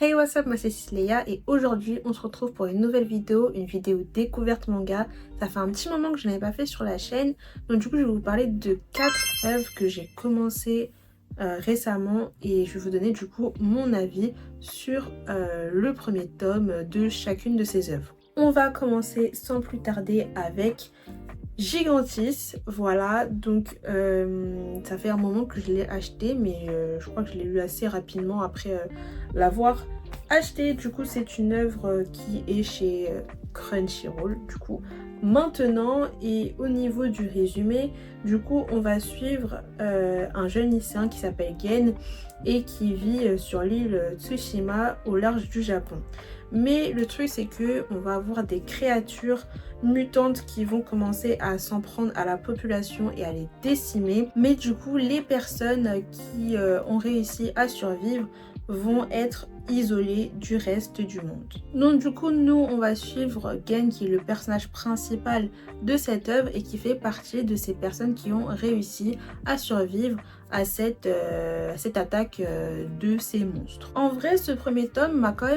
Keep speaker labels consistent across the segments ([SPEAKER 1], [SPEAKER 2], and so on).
[SPEAKER 1] Hey what's up, moi c'est Cecilia et aujourd'hui on se retrouve pour une nouvelle vidéo, une vidéo découverte manga. Ça fait un petit moment que je n'avais pas fait sur la chaîne, donc du coup je vais vous parler de 4 œuvres que j'ai commencé récemment et je vais vous donner du coup mon avis sur le premier tome de chacune de ces œuvres. On va commencer sans plus tarder avec Gigantis, voilà, donc ça fait un moment que je l'ai acheté, mais je crois que je l'ai lu assez rapidement après l'avoir acheté. Du coup, c'est une œuvre qui est chez Crunchyroll, du coup, maintenant. Et au niveau du résumé, du coup, on va suivre un jeune lycéen qui s'appelle Gen et qui vit sur l'île Tsushima au large du Japon. Mais le truc, c'est que on va avoir des créatures mutantes qui vont commencer à s'en prendre à la population et à les décimer. Mais du coup, les personnes qui ont réussi à survivre vont être isolées du reste du monde. Donc du coup, nous, on va suivre Gen, qui est le personnage principal de cette œuvre et qui fait partie de ces personnes qui ont réussi à survivre à cette attaque de ces monstres. En vrai, ce premier tome m'a quand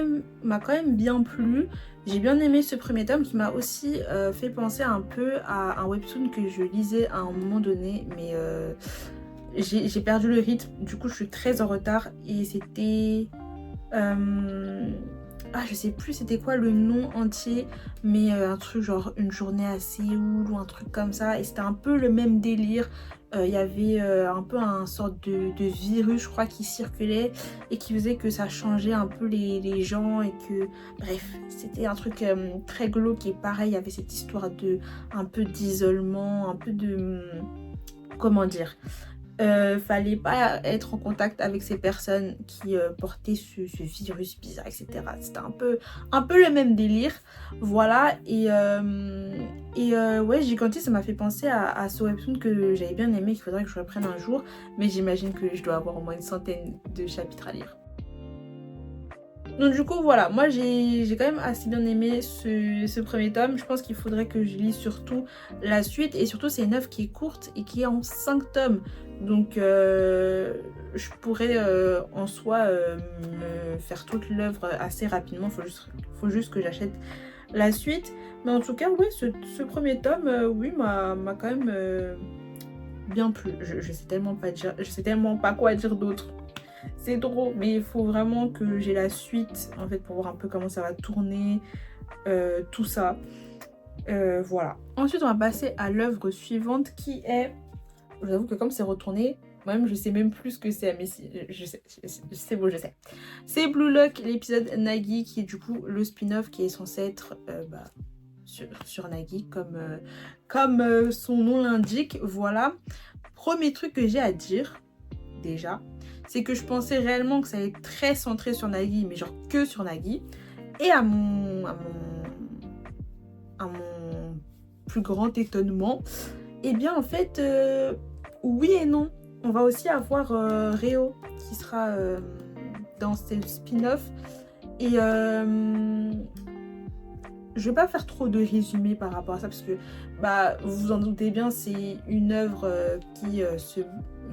[SPEAKER 1] même bien plu. J'ai bien aimé ce premier tome qui m'a aussi fait penser un peu à un webtoon que je lisais à un moment donné, mais j'ai perdu le rythme, du coup je suis très en retard et c'était... je sais plus c'était quoi le nom entier, mais un truc genre Une journée à Séoul ou un truc comme ça, et c'était un peu le même délire. Il y avait un peu un sorte de virus, je crois, qui circulait et qui faisait que ça changeait un peu les gens et que... Bref, c'était un truc très glauque et pareil, il y avait cette histoire de... un peu d'isolement, un peu de... comment dire, fallait pas être en contact avec ces personnes qui portaient ce virus bizarre, etc. C'était un peu le même délire, voilà. Et ouais, Gigantis, ça m'a fait penser à ce webtoon que j'avais bien aimé, qu'il faudrait que je reprenne un jour, mais j'imagine que je dois avoir au moins une centaine de chapitres à lire. Donc du coup voilà, moi j'ai quand même assez bien aimé ce premier tome. Je pense qu'il faudrait que je lise surtout la suite, et surtout c'est une œuvre qui est courte et qui est en 5 tomes. Donc je pourrais en soi me faire toute l'œuvre assez rapidement. Faut juste que j'achète la suite. Mais en tout cas ouais, ce premier tome oui m'a quand même bien plu. Je sais tellement pas dire, je sais tellement pas quoi dire d'autre. C'est drôle, mais il faut vraiment que j'ai la suite en fait pour voir un peu comment ça va tourner, tout ça. Voilà. Ensuite, on va passer à l'œuvre suivante qui est... Je vous avoue que comme c'est retourné, moi-même je sais même plus ce que c'est, mais si, je sais, c'est bon, je sais. C'est Blue Lock, l'épisode Nagi, qui est du coup le spin-off qui est censé être sur Nagi, comme son nom l'indique. Voilà. Premier truc que j'ai à dire, déjà, c'est que je pensais réellement que ça allait être très centré sur Nagi, mais genre que sur Nagi. Et à mon plus grand étonnement, eh bien en fait, oui et non. On va aussi avoir Réo qui sera dans ce spin-off. Et je vais pas faire trop de résumé par rapport à ça, parce que bah, vous vous en doutez bien, c'est une œuvre qui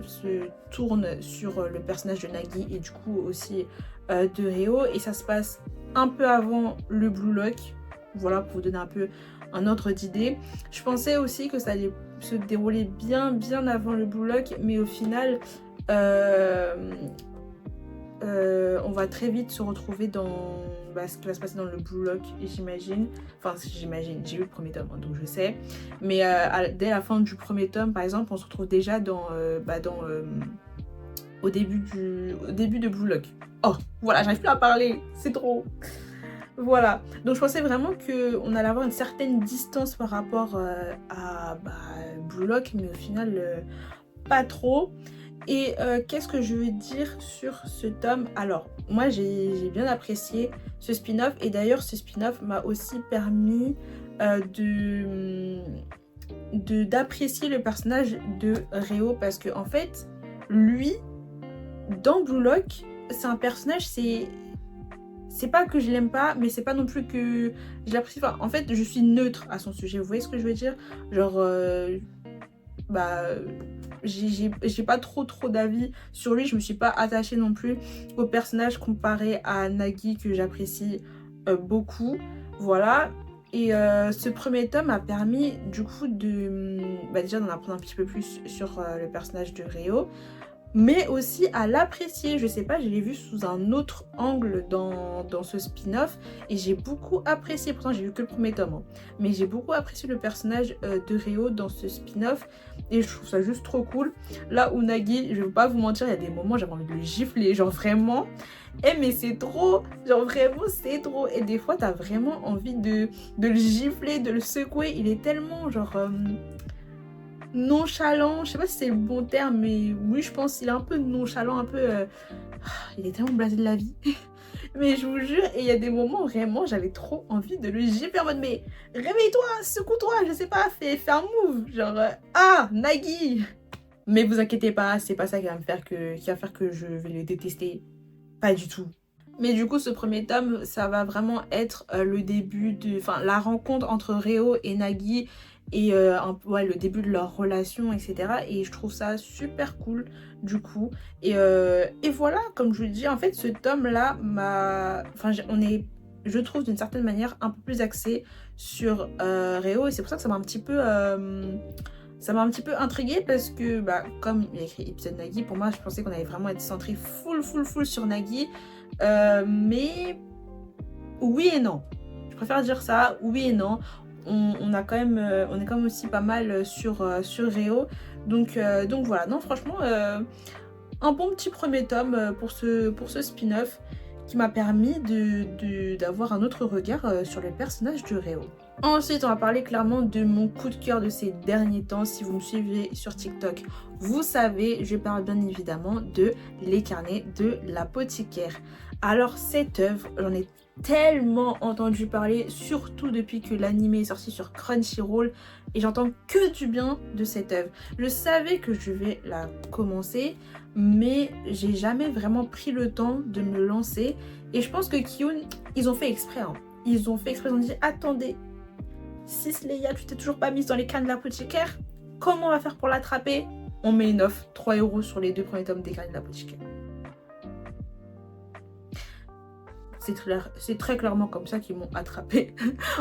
[SPEAKER 1] se tourne sur le personnage de Nagi et du coup aussi de Réo, et ça se passe un peu avant le Blue Lock, voilà, pour vous donner un peu un ordre d'idée. Je pensais aussi que ça allait se dérouler bien avant le Blue Lock, mais au final on va très vite se retrouver dans ce qui va se passer dans le Blue Lock, j'imagine. Enfin, j'imagine, j'ai lu le premier tome, hein, donc je sais. Mais dès la fin du premier tome, par exemple, on se retrouve déjà au début de Blue Lock. Oh, voilà, j'arrive plus à parler, c'est trop. Voilà, donc je pensais vraiment qu'on allait avoir une certaine distance par rapport à Blue Lock, mais au final, pas trop. Et qu'est-ce que je veux dire sur ce tome? Alors, moi j'ai bien apprécié ce spin-off, et d'ailleurs ce spin-off m'a aussi permis d'apprécier le personnage de Réo, parce que en fait, lui, dans Blue Lock, c'est un personnage, c'est pas que je l'aime pas, mais c'est pas non plus que je l'apprécie. Enfin, en fait, je suis neutre à son sujet, vous voyez ce que je veux dire? Genre, j'ai pas trop d'avis sur lui. Je me suis pas attachée non plus au personnage comparé à Nagi que j'apprécie beaucoup. Voilà. Et ce premier tome a permis du coup déjà d'en apprendre un petit peu plus sur le personnage de Reo, mais aussi à l'apprécier. Je sais pas, je l'ai vu sous un autre angle dans ce spin-off et j'ai beaucoup apprécié. Pourtant j'ai vu que le premier tome, hein, mais j'ai beaucoup apprécié le personnage de Reo dans ce spin-off et je trouve ça juste trop cool. Là où Nagi, je vais pas vous mentir, il y a des moments j'avais envie de le gifler, genre vraiment. Mais c'est trop, genre vraiment c'est trop. Et des fois t'as vraiment envie de le gifler, de le secouer. Il est tellement genre nonchalant, je sais pas si c'est le bon terme, mais oui je pense qu'il est un peu nonchalant, un peu il est tellement blasé de la vie. Mais je vous jure, et il y a des moments vraiment j'avais trop envie de le gifler en mode mais réveille-toi, secoue-toi, je sais pas, fais un move, genre ah Nagi. Mais vous inquiétez pas, c'est pas ça qui va faire que je vais le détester, pas du tout. Mais du coup ce premier tome ça va vraiment être le début enfin la rencontre entre Reo et Nagi et le début de leur relation, etc. Et je trouve ça super cool du coup. Et voilà, comme je vous le dis, en fait ce tome là je trouve d'une certaine manière un peu plus axé sur Reo, et c'est pour ça que ça m'a un petit peu intriguée parce que comme il y a écrit épisode Nagi, pour moi je pensais qu'on allait vraiment être centré full sur Nagi. Mais oui et non. Je préfère dire ça, oui et non. On est quand même aussi pas mal sur Reo. Donc voilà, non franchement, un bon petit premier tome pour ce spin-off qui m'a permis d'avoir un autre regard sur le personnage de Reo. Ensuite, on va parler clairement de mon coup de cœur de ces derniers temps. Si vous me suivez sur TikTok, vous savez, je parle bien évidemment de Les Carnets de l'apothicaire. Alors cette œuvre, j'en ai tellement entendu parler, surtout depuis que l'anime est sorti sur Crunchyroll, et j'entends que du bien de cette œuvre. Je savais que je vais la commencer, mais j'ai jamais vraiment pris le temps de me lancer. Et je pense que Kiyun, ils ont fait exprès. Hein. Ils ont fait exprès, ils ont dit attendez, si Leia, tu t'es toujours pas mise dans les cannes de l'apothicaire, comment on va faire pour l'attraper? On met une offre, 3 € sur les 2 premiers tomes des cannes de l'apothicaire. C'est très clairement comme ça qu'ils m'ont attrapé,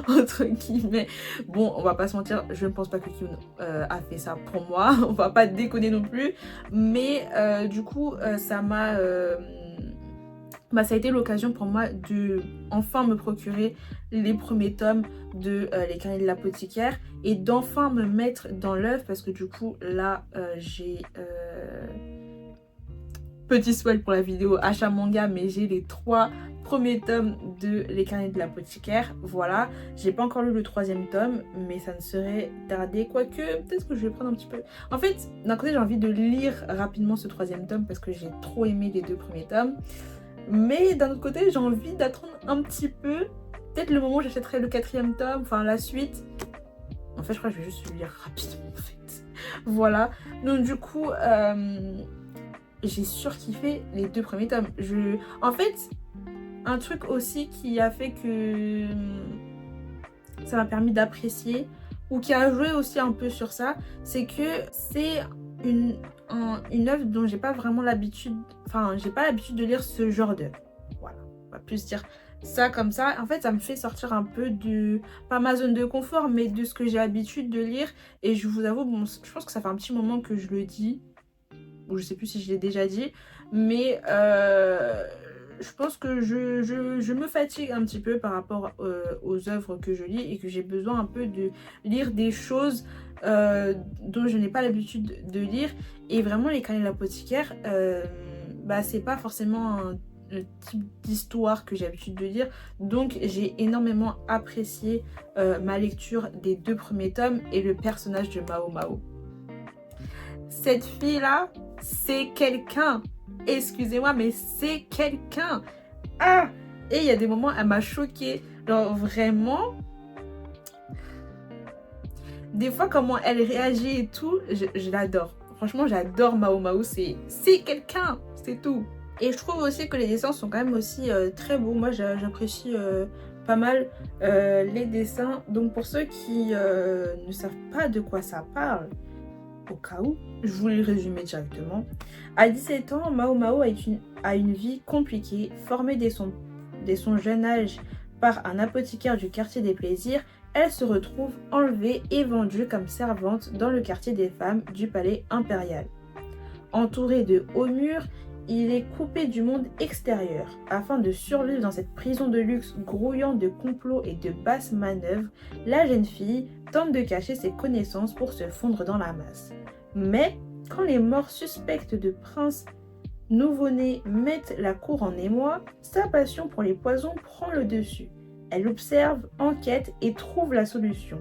[SPEAKER 1] entre guillemets. Bon, on va pas se mentir, je ne pense pas que Kiyun a fait ça pour moi, on va pas déconner non plus. Mais du coup, ça a été l'occasion pour moi de enfin me procurer les premiers tomes de Les Carnets de l'apothicaire et d'enfin me mettre dans l'œuvre, parce que du coup là j'ai petit spoil pour la vidéo achat manga, mais j'ai les 3 premiers tomes de Les Carnets de l'apothicaire. Voilà, j'ai pas encore lu le 3e tome, mais ça ne serait tardé, quoique peut-être que je vais prendre un petit peu. En fait, d'un côté j'ai envie de lire rapidement ce 3e tome parce que j'ai trop aimé les 2 premiers tomes. Mais d'un autre côté, j'ai envie d'attendre un petit peu. Peut-être le moment où j'achèterai le 4e tome, enfin la suite. En fait, je crois que je vais juste le lire rapidement, en fait. Voilà. Donc du coup, j'ai surkiffé les 2 premiers tomes. En fait, un truc aussi qui a fait que ça m'a permis d'apprécier, ou qui a joué aussi un peu sur ça, c'est que c'est une œuvre dont j'ai pas vraiment l'habitude, j'ai pas l'habitude de lire ce genre d'œuvre. Voilà, on va plus dire ça comme ça. En fait, ça me fait sortir un peu pas ma zone de confort, mais de ce que j'ai l'habitude de lire. Et je vous avoue, bon, je pense que ça fait un petit moment que je le dis, ou je sais plus si je l'ai déjà dit, mais je pense que je me fatigue un petit peu par rapport aux œuvres que je lis, et que j'ai besoin un peu de lire des choses dont je n'ai pas l'habitude de lire. Et vraiment Les Carnets de l'apothicaire, c'est pas forcément le type d'histoire que j'ai l'habitude de lire, donc j'ai énormément apprécié ma lecture des 2 premiers tomes et le personnage de Mao Mao. Cette fille là, c'est quelqu'un, excusez-moi, mais c'est quelqu'un. Ah, et il y a des moments, elle m'a choquée, genre vraiment. Des fois, comment elle réagit et tout, je l'adore. Franchement, j'adore Mao Mao, c'est quelqu'un, c'est tout. Et je trouve aussi que les dessins sont quand même aussi très beaux. Moi, j'apprécie pas mal les dessins. Donc pour ceux qui ne savent pas de quoi ça parle, au cas où, je voulais le résumer directement. À 17 ans, Mao Mao a une vie compliquée, formée dès son jeune âge par un apothicaire du quartier des plaisirs. Elle se retrouve enlevée et vendue comme servante dans le quartier des femmes du palais impérial. Entouré de hauts murs, il est coupé du monde extérieur. Afin de survivre dans cette prison de luxe grouillant de complots et de basses manœuvres, la jeune fille tente de cacher ses connaissances pour se fondre dans la masse. Mais quand les morts suspectes de princes nouveau-nés mettent la cour en émoi, sa passion pour les poisons prend le dessus. Elle observe, enquête et trouve la solution.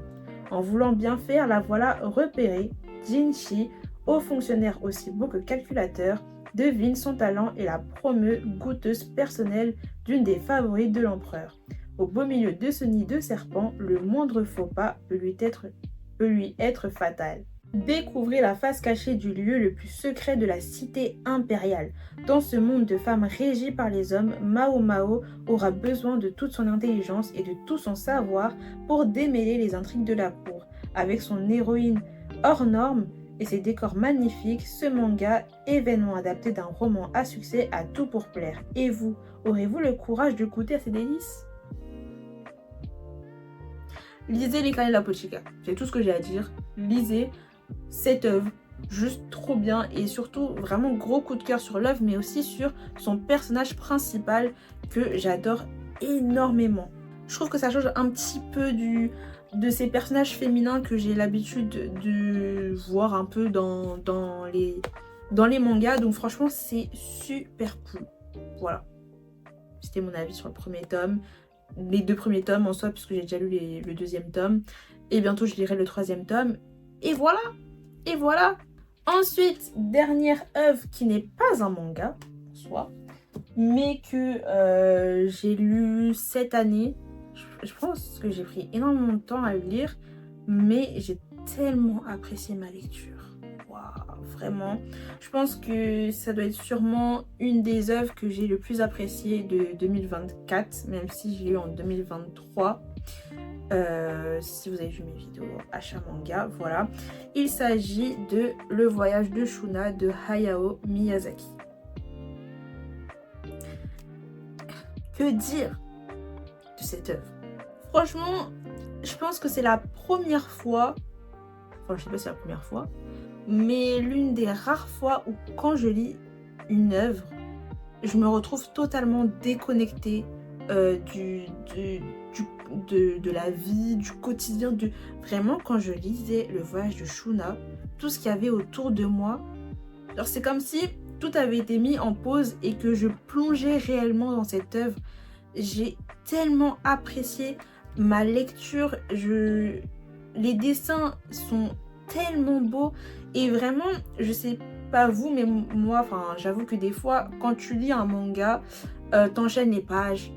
[SPEAKER 1] En voulant bien faire, la voilà repérée. Jin Shi, haut fonctionnaire aussi beau que calculateur, devine son talent et la promeut goûteuse personnelle d'une des favorites de l'empereur. Au beau milieu de ce nid de serpents, le moindre faux pas peut lui être fatal. Découvrez la face cachée du lieu le plus secret de la cité impériale. Dans ce monde de femmes régies par les hommes, Mao Mao aura besoin de toute son intelligence et de tout son savoir pour démêler les intrigues de la cour. Avec son héroïne hors norme et ses décors magnifiques, ce manga, événement adapté d'un roman à succès, a tout pour plaire. Et vous, aurez-vous le courage de goûter à ces délices? Lisez Les Canets de l'Apothicaire, c'est tout ce que j'ai à dire. Lisez cette œuvre, juste trop bien, et surtout vraiment gros coup de cœur sur l'œuvre, mais aussi sur son personnage principal que j'adore énormément. Je trouve que ça change un petit peu de ces personnages féminins que j'ai l'habitude de voir un peu dans les mangas, donc franchement c'est super cool. Voilà, c'était mon avis sur le premier tome, les 2 premiers tomes en soi, puisque j'ai déjà lu le 2e tome, et bientôt je lirai le 3e tome. Et voilà, et voilà. Ensuite, dernière œuvre qui n'est pas un manga en soi, mais que j'ai lu cette année. Je pense que j'ai pris énormément de temps à le lire, mais j'ai tellement apprécié ma lecture. Waouh, vraiment. Je pense que ça doit être sûrement une des œuvres que j'ai le plus appréciées de 2024, même si je l'ai lu en 2023. Si vous avez vu mes vidéos achat manga, voilà. Il s'agit de Le voyage de Shuna de Hayao Miyazaki. Que dire de cette œuvre? Franchement, je pense que c'est la première fois, enfin je sais pas si c'est la première fois, mais l'une des rares fois où quand je lis une œuvre, je me retrouve totalement déconnectée de la vie, du quotidien, vraiment quand je lisais Le voyage de Shuna, tout ce qu'il y avait autour de moi, alors c'est comme si tout avait été mis en pause et que je plongeais réellement dans cette œuvre. J'ai tellement apprécié ma lecture, les dessins sont tellement beaux et vraiment, je sais pas vous, mais moi, enfin j'avoue que des fois quand tu lis un manga, t'enchaînes les pages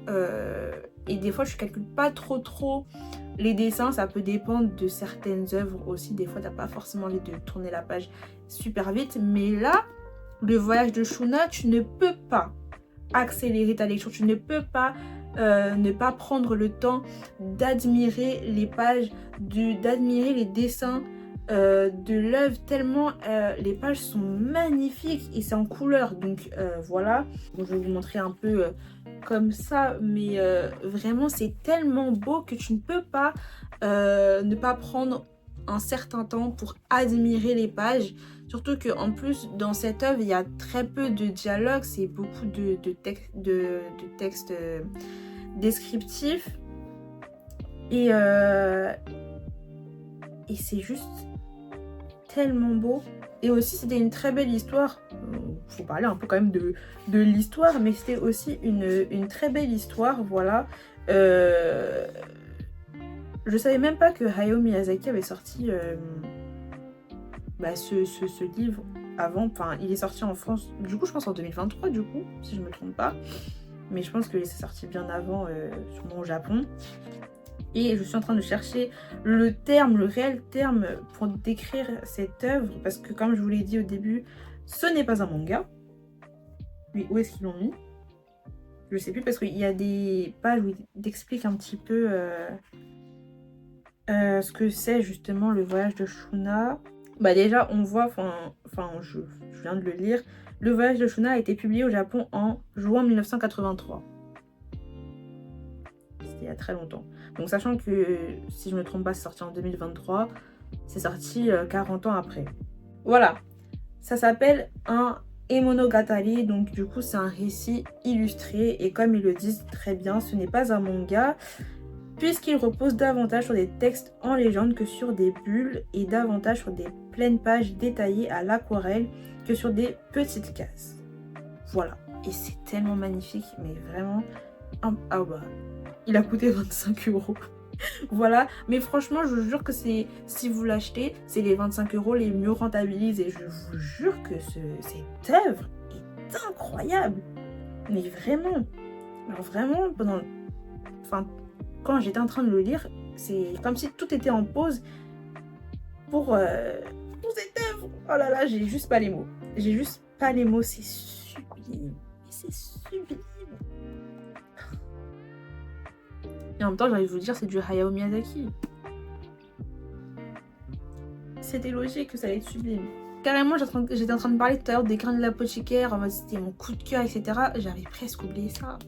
[SPEAKER 1] et des fois je calcule pas trop les dessins, ça peut dépendre de certaines œuvres aussi, des fois t'as pas forcément envie de tourner la page super vite, mais là, Le voyage de Shuna, tu ne peux pas accélérer ta lecture, tu ne peux pas ne pas prendre le temps d'admirer les pages, d'admirer les dessins de l'œuvre, tellement les pages sont magnifiques et c'est en couleur, donc voilà. Bon, je vais vous montrer un peu comme ça, mais vraiment c'est tellement beau que tu ne peux pas ne pas prendre un certain temps pour admirer les pages, surtout que en plus dans cette œuvre il y a très peu de dialogue, c'est beaucoup de textes descriptifs et c'est juste tellement beau. Et aussi c'était une très belle histoire, faut parler un peu quand même de l'histoire, mais c'était aussi une très belle histoire, voilà. Je savais même pas que Hayao Miyazaki avait sorti ce livre avant, enfin il est sorti en France, du coup je pense en 2023 du coup, si je me trompe pas, mais je pense que c'est sorti bien avant, sûrement au Japon. Et je suis en train de chercher le réel terme pour décrire cette œuvre, parce que comme je vous l'ai dit au début, ce n'est pas un manga. Oui, où est-ce qu'ils l'ont mis? Je sais plus, parce qu'il y a des pages où il explique un petit peu ce que c'est justement Le voyage de Shuna. Bah déjà, on voit, je viens de le lire, Le Voyage de Shuna a été publié au Japon en juin 1983. C'était il y a très longtemps. Donc sachant que, si je ne me trompe pas, c'est sorti en 2023, c'est sorti 40 ans après. Voilà, ça s'appelle un Emonogatari, donc du coup c'est un récit illustré et comme ils le disent très bien, ce n'est pas un manga puisqu'il repose davantage sur des textes en légende que sur des bulles et davantage sur des pleines pages détaillées à l'aquarelle que sur des petites cases. Voilà, et c'est tellement magnifique, mais vraiment, ah bah, il a coûté 25 euros. Voilà, mais franchement, je vous jure que c'est, si vous l'achetez, c'est les 25 euros les mieux rentabilisés. Je vous jure que cette œuvre est incroyable. Mais vraiment, alors vraiment, quand j'étais en train de le lire, c'est comme si tout était en pause pour cette œuvre. Oh là là, j'ai juste pas les mots. J'ai juste pas les mots, c'est sublime. C'est sublime. Et en même temps, j'ai envie de vous dire, c'est du Hayao Miyazaki. C'était logique que ça allait être sublime. Carrément, j'étais en train de parler tout à l'heure des Grains de l'apothicaire, en mode c'était mon coup de cœur, etc. J'avais presque oublié ça.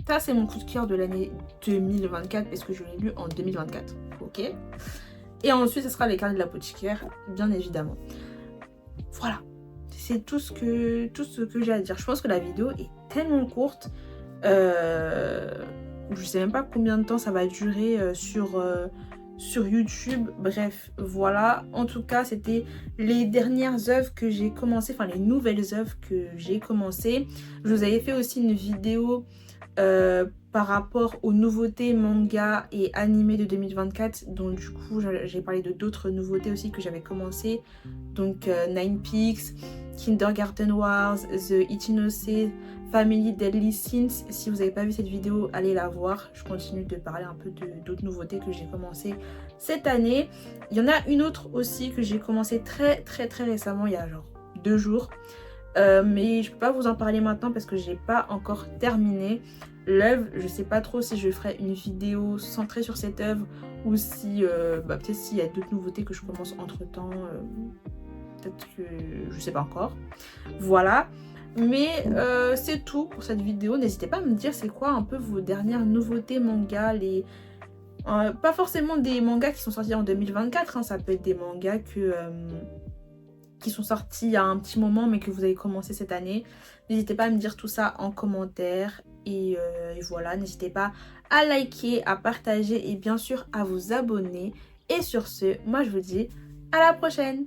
[SPEAKER 1] Ça, c'est mon coup de cœur de l'année 2024, parce que je l'ai lu en 2024. Ok. Et ensuite, ce sera les Grains de l'apothicaire, bien évidemment. Voilà. C'est tout ce que j'ai à dire. Je pense que la vidéo est tellement courte. Je sais même pas combien de temps ça va durer sur YouTube. Bref, voilà. En tout cas, c'était les dernières œuvres que j'ai commencé, enfin les nouvelles œuvres que j'ai commencé. Je vous avais fait aussi une vidéo par rapport aux nouveautés manga et animés de 2024. Donc du coup, j'ai parlé de d'autres nouveautés aussi que j'avais commencé. Donc Nine Peaks, Kindergarten Wars, The Ichinose, Family Deadly Sins. Si vous n'avez pas vu cette vidéo, allez la voir. Je continue de parler un peu d'autres nouveautés que j'ai commencé cette année. Il y en a une autre aussi que j'ai commencé très récemment, il y a genre 2 jours. Mais je peux pas vous en parler maintenant parce que j'ai pas encore terminé l'œuvre. Je sais pas trop si je ferai une vidéo centrée sur cette œuvre ou si peut-être s'il y a d'autres nouveautés que je commence entre temps. Peut-être que je sais pas encore. Voilà. Mais c'est tout pour cette vidéo. N'hésitez pas à me dire c'est quoi un peu vos dernières nouveautés manga, pas forcément des mangas qui sont sortis en 2024, hein, ça peut être des mangas qui sont sortis il y a un petit moment mais que vous avez commencé cette année. N'hésitez pas à me dire tout ça en commentaire et voilà, n'hésitez pas à liker, à partager et bien sûr à vous abonner. Et sur ce, moi je vous dis à la prochaine.